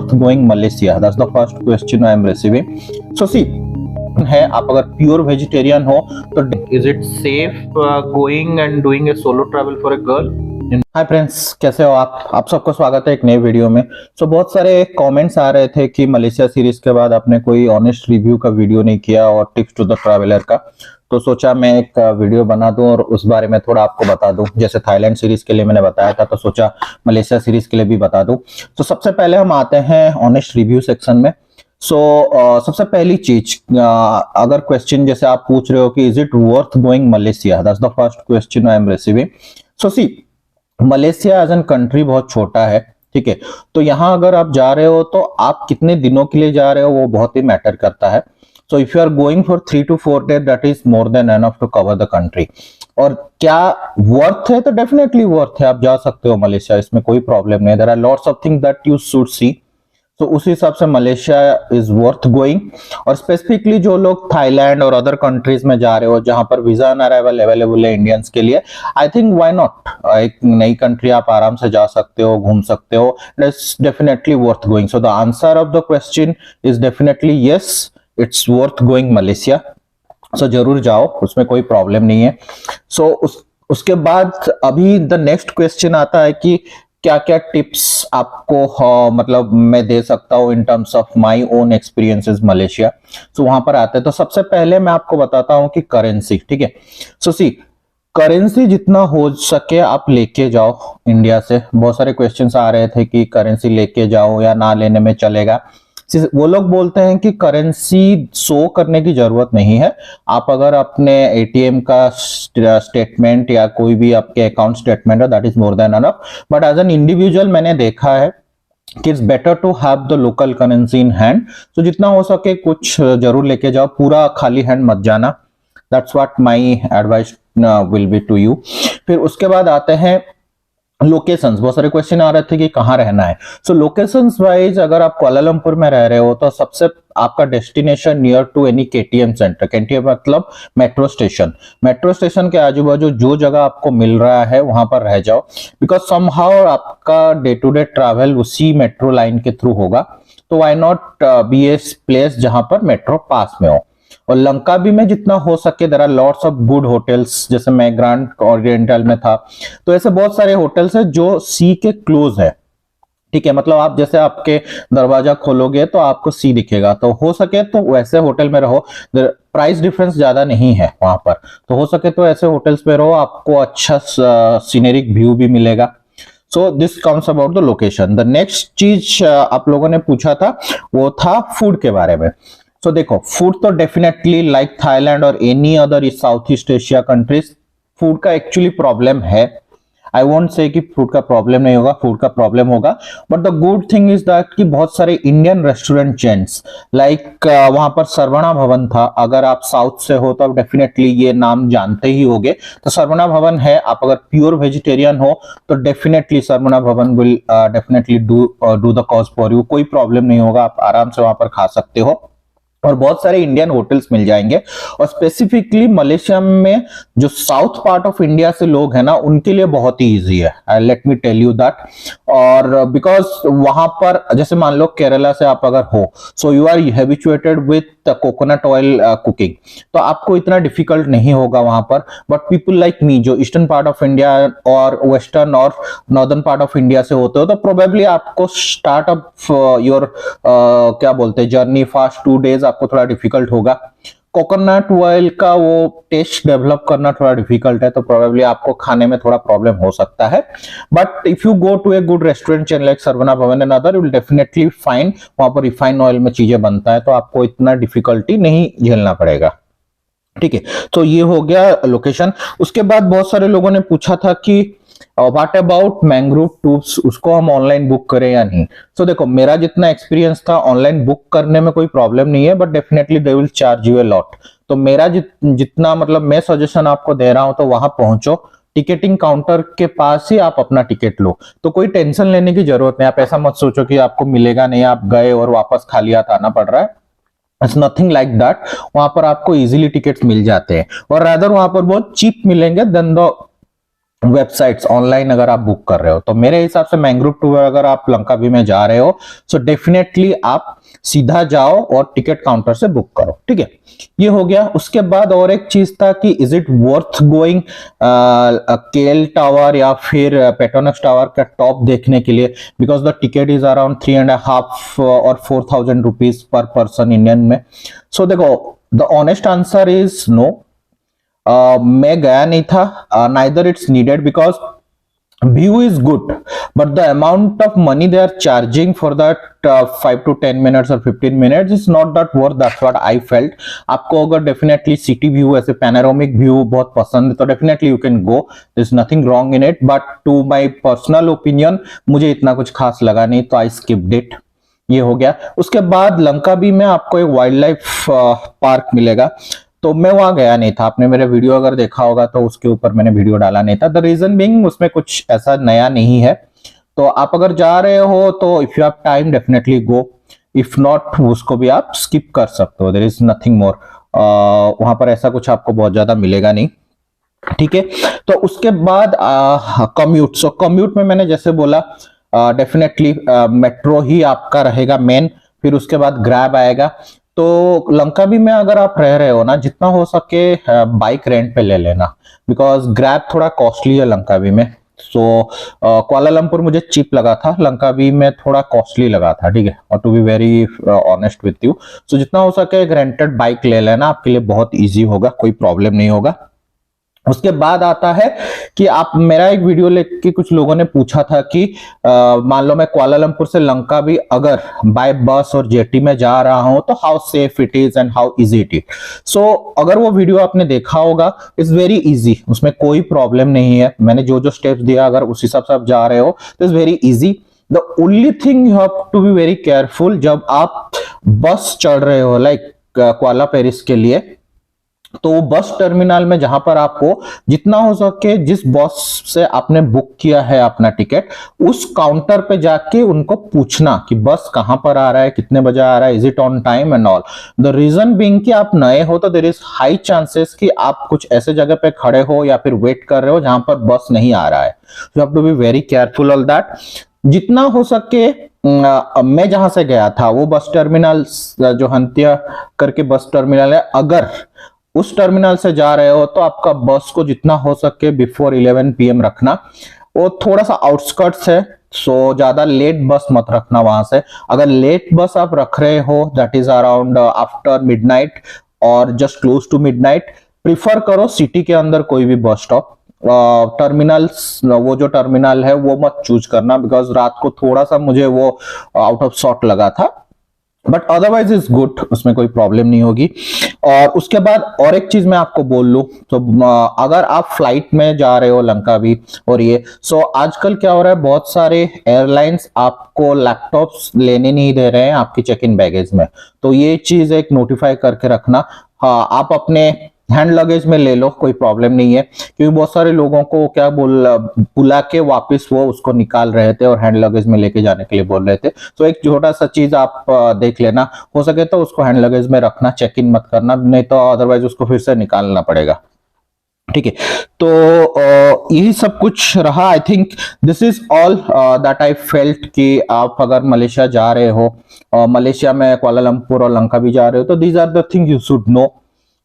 worth going Malaysia? That's the first question I am receiving. So see, है आप अगर pure vegetarian हो तो is it safe going and doing a solo travel for a girl? Hi friends, कैसे हो आप सबको स्वागत है एक नए वीडियो में। बहुत सारे कमेंट्स आ रहे थे कि मलेशिया सीरीज के बाद आपने कोई ऑनेस्ट रिव्यू का वीडियो नहीं किया और टिप्स टू द ट्रैवलर का, तो सोचा मैं एक वीडियो बना दूं और उस बारे में थोड़ा आपको बता दूं। जैसे थाईलैंड सीरीज के लिए मैंने बताया था, तो सोचा मलेशिया सीरीज के लिए भी बता दूं। तो सबसे पहले हम आते हैं ऑनेस्ट रिव्यू सेक्शन में। सबसे पहली चीज, अगर क्वेश्चन जैसे आप पूछ रहे हो कि is it worth going Malaysia, that's the first question I am receiving. So see, Malaysia as an country बहुत छोटा है, ठीक है। तो यहाँ अगर आप जा रहे हो तो आप कितने दिनों के लिए जा रहे हो वो बहुत ही मैटर करता है। So if you are going for 3 to 4 days, that is more than enough to cover the country. और क्या वर्थ है? तो डेफिनेटली वर्थ है, आप जा सकते हो मलेशिया, इसमें कोई प्रॉब्लम नहीं। There are lots of things that you should see. तो उस हिसाब से मलेशिया इज वर्थ गोइंग। और स्पेसिफिकली जो लोग थाईलैंड और अदर कंट्रीज में जा रहे हो जहां पर वीजा ऑन अराइवल अवेलेबल है इंडियंस के लिए, आई थिंक व्हाई नॉट, एक नई कंट्री आप आराम से जा सकते हो, घूम सकते हो। It's definitely worth going. So the answer of the question is definitely yes, it's worth going Malaysia. So जरूर जाओ, उसमें कोई प्रॉब्लम नहीं है। उसके बाद अभी द नेक्स्ट क्वेश्चन आता है कि क्या क्या टिप्स आपको मतलब मैं दे सकता हूं in terms of my own experiences Malaysia. So वहां पर आते हैं। तो सबसे पहले मैं आपको बताता हूं कि करेंसी, ठीक है। सो सी, करेंसी जितना हो सके आप लेके जाओ इंडिया से। बहुत सारे क्वेश्चंस आ रहे थे कि करेंसी लेके जाओ या ना लेने में चलेगा। वो लोग बोलते हैं कि करेंसी शो करने की जरूरत नहीं है। आप अगर अपने एटीएम का स्टेटमेंट या कोई भी आपके अकाउंट स्टेटमेंट है, that is more than enough. But as an individual मैंने देखा है कि it's better to have the local currency in hand. तो जितना हो सके कुछ जरूर लेके जाओ, पूरा खाली हैंड मत जाना। That's what my advice will be to you. फिर उसके बाद आते हैं लोकेशंस। बहुत सारे क्वेश्चन आ रहे थे कि कहाँ रहना है। सो लोकेशंस वाइज अगर आप कुआलालंपुर में रह रहे हो तो सबसे आपका destination near to any KTM center, KTM मतलब मेट्रो स्टेशन। मेट्रो स्टेशन के आजू बाजू जो जगह आपको मिल रहा है वहां पर रह जाओ, बिकॉज समहाउ आपका डे टू डे ट्रैवल उसी मेट्रो लाइन के थ्रू होगा। तो why not be a place जहां पर मेट्रो पास में हो। और लंकावी में जितना हो सके there are lots of good hotels. जैसे मैं ग्रैंड ओरिएंटल में था, तो ऐसे बहुत सारे होटल्स है जो सी के क्लोज है, ठीक है। मतलब आप जैसे आपके दरवाजा खोलोगे तो आपको सी दिखेगा। तो हो सके तो वैसे होटल में रहो। प्राइस डिफरेंस ज्यादा नहीं है वहां पर, तो हो सके तो ऐसे होटल्स में रहो, आपको अच्छा सीनरिक व्यू भी मिलेगा। So this comes about the location. The next चीज आप लोगों ने पूछा था वो था फूड के बारे में। सो देखो, फूड तो डेफिनेटली लाइक थाईलैंड और any other south East Asia countries, food का एक्चुअली प्रॉब्लम है। आई वोंट से कि फूड का प्रॉब्लम नहीं होगा, फूड का प्रॉब्लम होगा। But the good thing is that कि बहुत सारे इंडियन रेस्टोरेंट चेन्स लाइक वहां पर सरवणा भवन था। अगर आप साउथ से हो तो आप डेफिनेटली ये नाम जानते ही होंगे। तो सरवणा भवन है, आप अगर प्योर वेजिटेरियन हो तो डेफिनेटली सरवणा भवन will definitely do the cause for you. कोई प्रॉब्लम नहीं होगा, आप आराम से वहां पर खा सकते हो। और बहुत सारे इंडियन होटल्स मिल जाएंगे। और स्पेसिफिकली मलेशिया में जो साउथ पार्ट ऑफ इंडिया से लोग हैं ना, उनके लिए बहुत ही इजी है, let me tell you that. और बिकॉज वहां पर जैसे मान लो केरला से आप अगर हो, so you are habituated with coconut oil cooking, तो आपको इतना डिफिकल्ट नहीं होगा वहां पर। बट पीपल लाइक मी जो ईस्टर्न पार्ट ऑफ इंडिया और वेस्टर्न और नॉर्दर्न पार्ट ऑफ इंडिया से होते हो, तो प्रोबेबली आपको स्टार्ट ऑफ योर क्या बोलते हैं जर्नी फर्स्ट 2 days आपको थोड़ा डिफिकल्ट होगा। कोकोनट ऑयल का वो टेस्ट डेवलप करना थोड़ा डिफिकल्ट है, तो प्रोबेबली आपको खाने में थोड़ा प्रॉब्लम हो सकता है। But if you go to a good restaurant chain like Saravana Bhavan and other, you will definitely find वहां पर रिफाइंड ऑयल में चीजें बनता है, तो आपको इतना डिफिकल्टी नहीं झेलना पड़ेगा, ठीक है। तो ये हो गया लोकेशन। उसके बाद बहुत सारे लोगों ने पूछा था कि व्हाट अबाउट मैंग्रोव टूब्स, उसको हम ऑनलाइन बुक करें या नहीं। सो देखो, मेरा जितना एक्सपीरियंस था ऑनलाइन बुक करने में कोई प्रॉब्लम नहीं है, but definitely they will charge you a lot. तो मेरा जितना मतलब मैं सजेशन आपको दे रहा हूं, तो वहां पहुंचो, टिकटिंग काउंटर के पास ही आप अपना टिकट लो। तो कोई टेंशन लेने की जरूरत नहीं। आप ऐसा मत सोचो कि आपको मिलेगा नहीं, आप गए और वापस खाली हाथ आना पड़ रहा है। It's nothing like that. वहां पर आपको इजीली टिकट्स मिल जाते हैं, और रादर वहां पर बहुत चीप मिलेंगे देन द वेबसाइट्स ऑनलाइन अगर आप बुक कर रहे हो, तो मेरे हिसाब से मैंग्रोव टूर अगर आप लंकावी में जा रहे हो सो डेफिनेटली आप सीधा जाओ और टिकट काउंटर से बुक करो, ठीक है। ये हो गया। उसके बाद और एक चीज था कि is it worth going KL tower या फिर पेट्रोनस टावर का टॉप देखने के लिए, because the ticket is around 3.5 और 4,000 रुपीज पर पर्सन इंडियन में। सो देखो, the honest answer is no. मैं गया नहीं था, neither it's needed because view is good, but the amount of money they are charging for that 5 to 10 minutes और 15 minutes is not that worth, that's what I felt. आपको अगर definitely city view ऐसे panoramic view बहुत पसंद है तो definitely you can go, there is nothing wrong in it, but to my personal opinion मुझे इतना कुछ खास लगा नहीं, तो आई स्किप्ड इट। ये हो गया। उसके बाद लंकावी में आपको एक वाइल्ड लाइफ पार्क मिलेगा, तो मैं वहां गया नहीं था। आपने मेरे वीडियो अगर देखा होगा तो उसके ऊपर मैंने वीडियो डाला नहीं था। द रीजन बीइंग उसमें कुछ ऐसा नया नहीं है, तो आप अगर जा रहे हो तो if you have time definitely go, if not उसको भी आप स्किप कर सकते हो, देयर इज नथिंग मोर। वहां पर ऐसा कुछ आपको बहुत ज्यादा मिलेगा नहीं, ठीक है। तो उसके बाद कम्यूट, सो कम्यूट में मैंने जैसे बोला डेफिनेटली मेट्रो ही आपका रहेगा मेन, फिर उसके बाद ग्रैब आएगा। तो लंकावी में अगर आप रह रहे हो ना, जितना हो सके बाइक रेंट पे ले लेना, बिकॉज ग्रैब थोड़ा कॉस्टली है लंकावी में। सो कुआलालंपुर मुझे चीप लगा था, लंकावी में थोड़ा कॉस्टली लगा था, ठीक है। और to be very honest with you, so जितना हो सके एक रेंटेड बाइक ले लेना, आपके लिए बहुत इजी होगा, कोई प्रॉब्लम नहीं होगा। उसके बाद आता है कि आप, मेरा एक वीडियो लेके कुछ लोगों ने पूछा था कि मान लो मैं कुआलालंपुर से लंकावी अगर बाय बस और जेटी में जा रहा हूं तो how safe it is and how easy it is. So अगर वो वीडियो आपने देखा होगा, इट्स वेरी इजी, उसमें कोई प्रॉब्लम नहीं है। मैंने जो जो स्टेप्स दिया, अगर उस हिसाब से आप जा रहे हो तो it's very easy. The only thing you have to be very careful, जब आप बस चढ़ रहे हो लाइक कुआला पेरिस के लिए, तो बस टर्मिनल में जहां पर आपको जितना हो सके जिस बस से आपने बुक किया है अपना टिकट, उस काउंटर पे जाके उनको पूछना कि बस कहां पर आ रहा है, कितने बजे आ रहा है, is it on time and all. The reason being कि आप नए हो तो देयर इज हाई चांसेस कि आप कुछ ऐसे जगह पे खड़े हो या फिर वेट कर रहे हो जहां पर बस नहीं आ रहा है। You have to be very careful all that. जितना हो सके मैं जहां से गया था वो बस टर्मिनल जो हंतिया करके बस टर्मिनल है, अगर उस टर्मिनल से जा रहे हो तो आपका बस को जितना हो सके बिफोर 11 PM रखना। वो थोड़ा सा आउटस्कर्ट्स है, सो ज्यादा लेट बस मत रखना वहां से। अगर लेट बस आप रख रहे हो that is around after midnight और just close to midnight, prefer करो सिटी के अंदर कोई भी बस स्टॉप। टर्मिनल्स, वो जो टर्मिनल है वो मत चूज करना, बिकॉज रात को थोड़ा सा मुझे वो आउट ऑफ सॉर्ट लगा था, बट अदरवाइज इज गुड, उसमें कोई प्रॉब्लम नहीं होगी। और उसके बाद और एक चीज मैं आपको बोल लूं, तो अगर आप फ्लाइट में जा रहे हो लंकावी और ये, सो आजकल क्या हो रहा है, बहुत सारे एयरलाइंस आपको लैपटॉप्स लेने नहीं दे रहे हैं आपकी चेक इन बैगेज में, तो ये चीज एक नोटिफाई करके रखना। हाँ, आप अपने हैंड लगेज में ले लो, कोई प्रॉब्लम नहीं है, क्योंकि बहुत सारे लोगों को क्या बुला के वापस वो उसको निकाल रहे थे और हैंड लगेज में लेके जाने के लिए बोल रहे थे। तो एक छोटा सा चीज आप देख लेना, हो सके तो उसको हैंड लगेज में रखना, चेक इन मत करना, नहीं तो अदरवाइज उसको फिर से निकालना पड़ेगा, ठीक है। तो यही सब कुछ रहा। I think this is all that I felt कि आप अगर मलेशिया जा रहे हो, मलेशिया में कुआलालंपुर और लंकावी जा रहे हो, तो these are the thing you should know,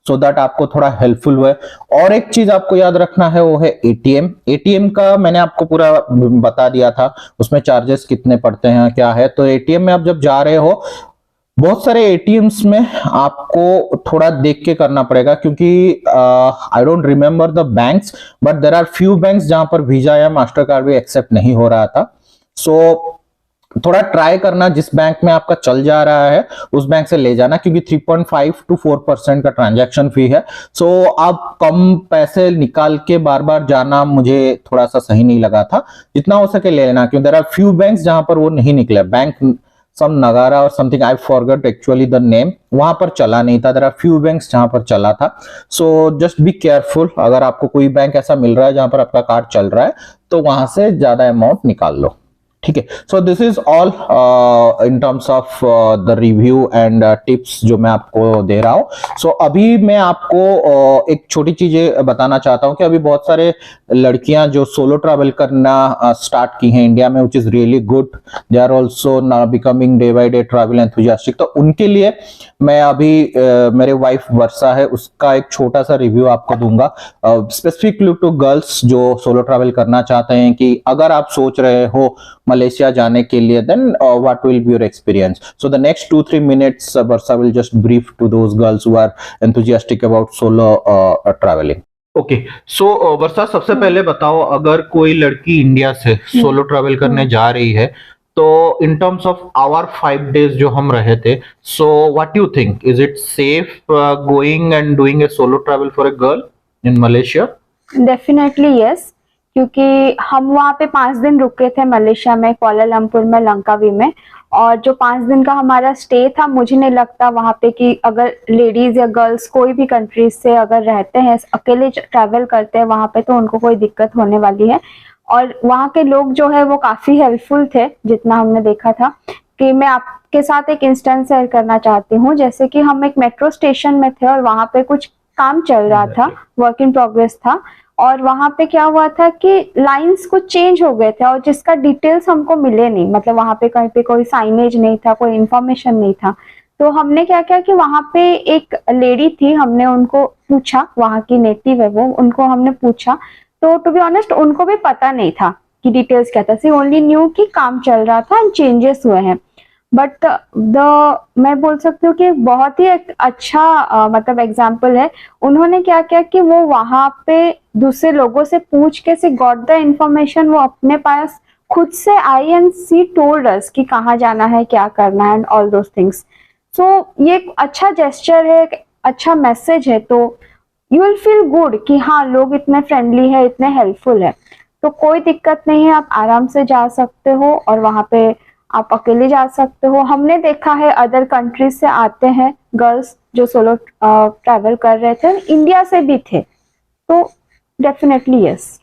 so that आपको थोड़ा हेल्पफुल हुए। और एक चीज आपको याद रखना है वो है एटीएम। एटीएम का मैंने आपको पूरा बता दिया था, उसमें चार्जेस कितने पड़ते हैं क्या है। तो एटीएम में आप जब जा रहे हो, बहुत सारे एटीएम्स में आपको थोड़ा देख के करना पड़ेगा, क्योंकि I don't remember the banks, but there are few banks जहां पर वीजा या मास्टर कार्ड भी एक्सेप्ट नहीं हो रहा था। सो थोड़ा ट्राई करना, जिस बैंक में आपका चल जा रहा है उस बैंक से ले जाना, क्योंकि 3.5 to 4% का ट्रांजैक्शन फी है। सो आप कम पैसे निकाल के बार बार जाना मुझे थोड़ा सा सही नहीं लगा था, जितना हो सके ले लेना, क्योंकि देयर आर फ्यू बैंक्स जहां पर वो नहीं निकले। बैंक सम नगारा और something, I forgot actually the name, वहां पर चला नहीं था। देयर आर फ्यू बैंक्स जहां पर चला था। सो जस्ट बी केयरफुल, अगर आपको कोई बैंक ऐसा मिल रहा है जहां पर आपका कार्ड चल रहा है तो वहां से ज्यादा अमाउंट निकाल लो। ठीक है। So this is all in terms of the review and tips जो मैं आपको दे रहा हूँ। सो अभी मैं आपको एक छोटी चीजें बताना चाहता हूँ कि अभी बहुत सारे लड़कियां जो सोलो ट्रैवल करना स्टार्ट की हैं इंडिया में, which is really good. They are also now becoming day by day travel enthusiastic. तो उनके लिए मैं अभी मेरे वाइफ वर्षा है उसका एक छोटा सा रिव्यू आपको दूंगा, स्पेसिफिकली टू गर्ल्स जो सोलो ट्रैवल करना चाहते हैं कि अगर आप सोच रहे हो मलेशिया जाने के लिए, then what will be your experience? So the next 2-3 minutes Varsha will just brief to those girls who are enthusiastic about solo traveling. Okay, so Varsha सबसे पहले बताओ, अगर कोई लड़की इंडिया से सोलो ट्रैवल करने जा रही है तो in terms of our 5 days जो हम रहे थे, so what you think, is it safe going and doing a solo travel for a girl in Malaysia? Definitely yes, क्योंकि हम वहाँ पे 5 दिन रुके थे मलेशिया में, कुआलालंपुर में, लंकावी में। और जो 5 दिन का हमारा स्टे था, मुझे नहीं लगता वहाँ पे कि अगर लेडीज या गर्ल्स कोई भी कंट्रीज से अगर रहते हैं, अकेले ट्रैवल करते हैं वहाँ पे, तो उनको कोई दिक्कत होने वाली है। और वहाँ के लोग जो है वो काफी हेल्पफुल थे जितना हमने देखा था। कि मैं आपके साथ एक इंस्टेंस शेयर करना चाहती हूँ, जैसे कि हम एक मेट्रो स्टेशन में थे और वहाँ पे कुछ काम चल रहा था, वर्क इन प्रोग्रेस था। और वहां पे क्या हुआ था कि लाइंस कुछ चेंज हो गए थे और जिसका डिटेल्स हमको मिले नहीं, मतलब वहां पे कहीं पे कोई साइनेज नहीं था, कोई इन्फॉर्मेशन नहीं था। तो हमने क्या किया कि वहां पे एक लेडी थी, हमने उनको पूछा, वहां की नेटिव है वो, उनको हमने पूछा। तो टू बी ऑनेस्ट उनको भी पता नहीं था कि डिटेल्स क्या था, सी ओनली न्यू कि काम चल रहा था एंड चेंजेस हुए हैं। बट मैं बोल सकती हूँ कि बहुत ही एक अच्छा मतलब एग्जाम्पल है। उन्होंने क्या किया कि वो वहां पे दूसरे लोगों से पूछ के से गॉट द इंफॉर्मेशन, वो अपने पास खुद से आई एंड सी टोल्ड अस कि कहाँ जाना है, क्या करना है एंड ऑल दोस थिंग्स। सो ये एक अच्छा जेस्चर है, एक अच्छा मैसेज है। तो यू विल फील गुड कि हाँ लोग इतने फ्रेंडली है, इतने हेल्पफुल है। तो कोई दिक्कत नहीं है, आप आराम से जा सकते हो और वहां पे आप अकेले जा सकते हो। हमने देखा है अदर कंट्रीज से आते हैं गर्ल्स जो सोलो ट्रैवल कर रहे थे, इंडिया से भी थे। तो definitely yes.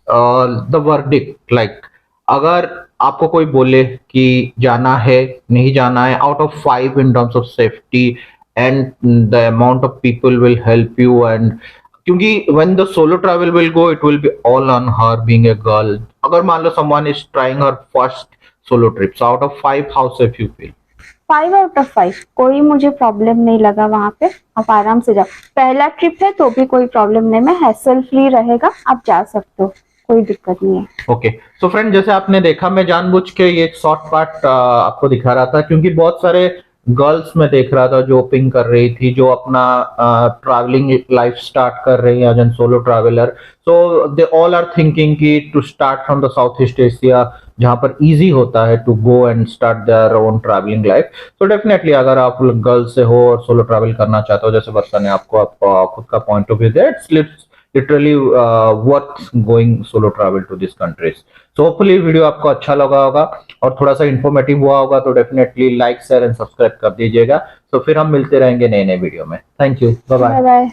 The verdict, like अगर आपको कोई बोले कि जाना है नहीं जाना है, out of 5 in terms of safety and the amount of people will help you, and क्योंकि when the solo travel will go, it will be all on her being a girl. अगर मान लो someone is trying her first solo trip, so out of 5 how safe you feel? 5 out of 5 कोई मुझे problem नहीं लगा वहां पे। आप आराम से जाओ, पहला ट्रिप है तो भी कोई प्रॉब्लम नहीं, मैं हैसल फ्री रहेगा, आप जा सकते हो, कोई दिक्कत नहीं है। ओके, सो फ्रेंड जैसे आपने देखा, मैं जानबूझ के ये शॉर्ट पार्ट आपको दिखा रहा था क्योंकि बहुत सारे गर्ल्स में देख रहा था जो पिंग कर रही थी, जो अपना ट्रैवलिंग लाइफ स्टार्ट कर रही है as an solo traveller. So they all are thinking कि to start from the South East Asia, जहां पर इजी होता है to go and start there own travelling life. तो डेफिनेटली अगर आप गर्ल्स से हो और सोलो ट्रैवल करना चाहते हो, जैसे वर्षा ने आपको आप खुद का पॉइंट ऑफ व्यू दिया, it's literally worth going solo travel to these countries. So hopefully video आपको अच्छा लगा होगा और थोड़ा सा इंफॉर्मेटिव हुआ होगा, तो definitely like share and subscribe कर दीजिएगा। तो फिर हम मिलते रहेंगे नए नए वीडियो में। Thank you, bye bye.